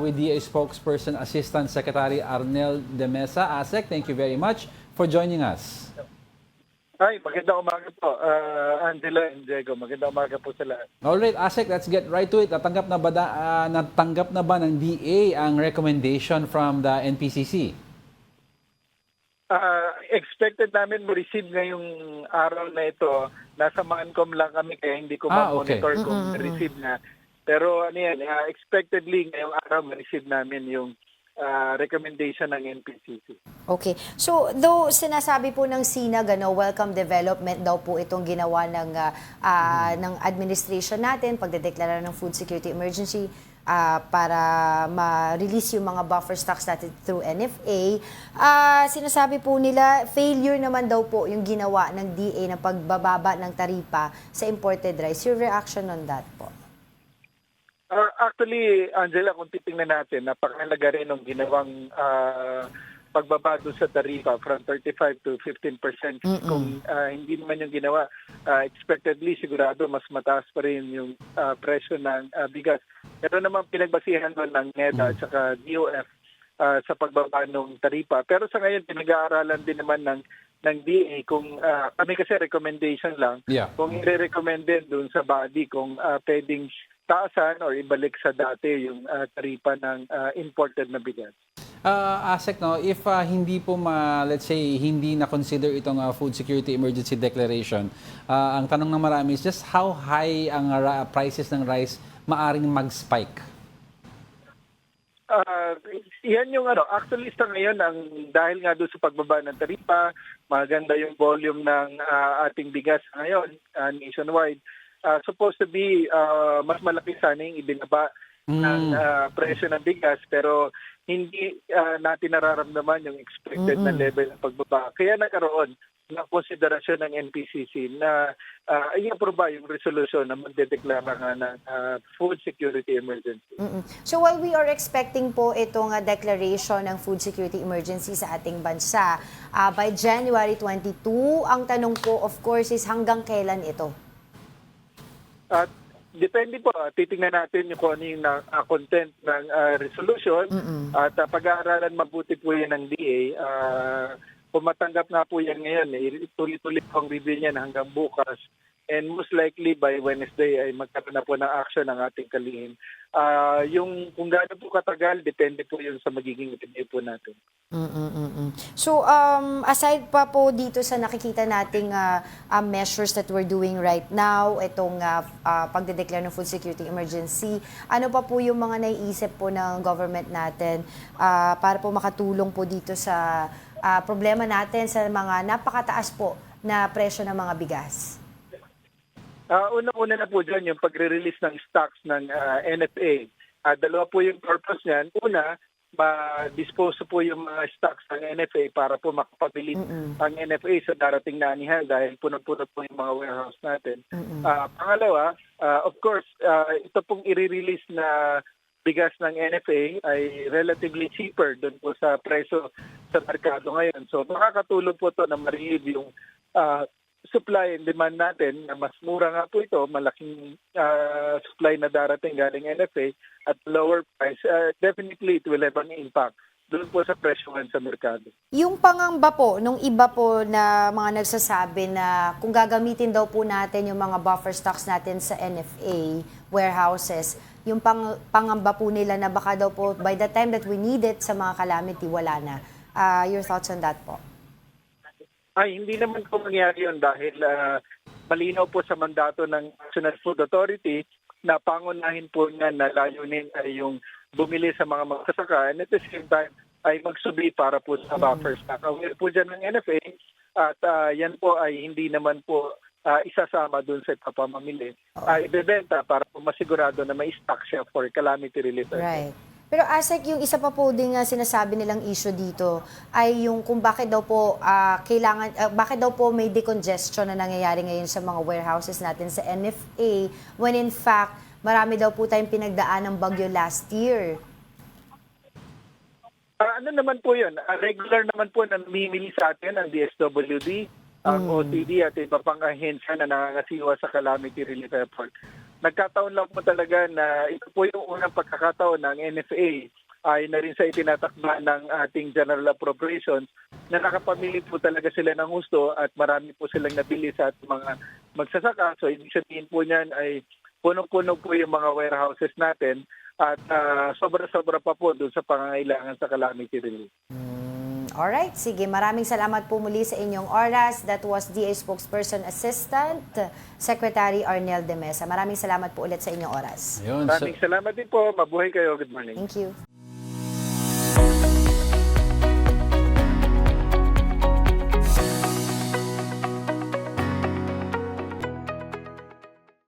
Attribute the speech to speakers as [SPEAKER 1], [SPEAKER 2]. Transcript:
[SPEAKER 1] with DA spokesperson Assistant Secretary Arnel de Mesa. ASEC, thank you very much for joining us.
[SPEAKER 2] Hi, magandang umaga po, Angela and Diego. Magandang umaga po sa lahat.
[SPEAKER 1] Alright, ASEC, let's get right to it. Natanggap na ba ng DA ang recommendation from the NPCC?
[SPEAKER 2] Expected namin ma-receive ngayong araw na ito. Nasa Mancom lang kami kaya hindi ko ma-monitor kung ma-receive na. Pero expectedly ngayong araw ma-receive namin yung recommendation ng NPCC.
[SPEAKER 3] Okay. So, though sinasabi po ng SINAG, welcome development daw po itong ginawa ng administration natin, pagdedeklara ng food security emergency para ma-release yung mga buffer stocks natin through NFA. Sinasabi po nila, failure naman daw po yung ginawa ng DA na pagbababa ng taripa sa imported rice. Your reaction on that po?
[SPEAKER 2] Actually, Angela, kung titingnan natin, napakahalaga rin ng ginawang pagbaba doon sa tarifa from 35 to 15%. Kung hindi naman yung ginawa, expectedly sigurado mas mataas pa rin yung presyo ng bigas. Pero naman pinagbasihan doon ng NEDA at saka DOF sa pagbaba ng tarifa. Pero sa ngayon, pinag-aaralan din naman ng DA kung kami kasi recommendation lang, kung i-recommend din doon sa body kung pwedeng taasan or ibalik sa dati yung taripa ng imported na bigas.
[SPEAKER 1] ASEC, no, if hindi po let's say hindi na consider itong food security emergency declaration, ang tanong ng marami is just how high ang prices ng rice maaring mag-spike?
[SPEAKER 2] Yan yung actually sa ngayon dahil nga doon sa pagbaba ng taripa, maganda yung volume ng ating bigas ngayon nationwide. Supposed to be mas malaki sana yung ibinaba ng presyo ng bigas pero hindi natin nararamdaman yung expected na level ng pagbaba. Kaya nagkaroon ng konsiderasyon ng NPCC na i-aproba yung resolution na magdedeklara nga ng food security emergency.
[SPEAKER 3] So while we are expecting po itong declaration ng food security emergency sa ating bansa, by January 22, ang tanong po of course is hanggang kailan ito?
[SPEAKER 2] Depende po, titingnan natin kung ano yung content ng resolution at pag-aaralan mabuti po yan ng DA. Kung matanggap nga po yan ngayon, tuloy-tuloy po ang review niyan hanggang bukas. And most likely by Wednesday ay magkaroon na po ng action ng ating kalihim. Yung kung gaano po katagal, depende po yun sa magiging review po natin.
[SPEAKER 3] So, aside pa po dito sa nakikita nating measures that we're doing right now, itong pagdedeclare ng food security emergency, ano pa po yung mga naiisip po ng government natin para po makatulong po dito sa problema natin sa mga napakataas po na presyo ng mga bigas?
[SPEAKER 2] Una na po dyan yung pagre-release ng stocks ng NFA. Dalawa po yung purpose niyan. Una, ma-dispose po yung mga stocks ng NFA para po makapabilis ang NFA sa darating na anihan dahil punot-punot po yung mga warehouse natin. Pangalawa, of course, ito pong i-release na bigas ng NFA ay relatively cheaper doon po sa presyo sa merkado ngayon. So makakatulong po ito na ma-relieve yung supply and demand natin na mas mura nga po ito, malaking supply na darating galing NFA at lower price, definitely it will have an impact doon po sa presyohan sa merkado. Yung
[SPEAKER 3] pangamba po, nung iba po na mga nagsasabi na kung gagamitin daw po natin yung mga buffer stocks natin sa NFA warehouses, yung pangamba po nila na baka daw po by the time that we need it sa mga calamity, wala na. Your thoughts on that po?
[SPEAKER 2] Hindi naman po mangyari yun dahil malinaw po sa mandato ng National Food Authority na pangunahin po niya na layunin ay yung bumili sa mga magsasaka and at the same time ay magsubi para po sa buffer stock. Aware po dyan ng NFA at yan po ay hindi naman po isasama dun sa ipapamamili. Ibebenta para po masigurado na may stock siya for calamity relief.
[SPEAKER 3] Right. Pero ASEC, yung isa pa po din sinasabi nilang issue dito ay yung kung bakit daw po bakit daw po may decongestion na nangyayari ngayon sa mga warehouses natin sa NFA when in fact marami daw po tayong pinagdaan ng bagyo last year.
[SPEAKER 2] Ano naman po yun? Regular naman po na namimili sa atin ang DSWD, ang OCD at iba pang ahensya na nangangasiwa sa calamity relief effort. nagkataon lang po talaga na ito po yung unang pagkakataon ng NFA ay na rin sa itinatakda ng ating General Appropriations na nakapamili po talaga sila ng gusto at marami po silang nabili sa ating mga magsasaka. So ibig sabihin po niyan ay punong-puno po yung mga warehouses natin at sobra-sobra pa po doon sa pangangailangan sa calamity relief.
[SPEAKER 3] Alright, sige. Maraming salamat po muli sa inyong oras. That was DA Spokesperson Assistant Secretary Arnel de Mesa. Maraming salamat po ulit sa inyong oras.
[SPEAKER 1] Ayun, so-
[SPEAKER 2] Maraming salamat din po. Mabuhay kayo. Good morning.
[SPEAKER 3] Thank you.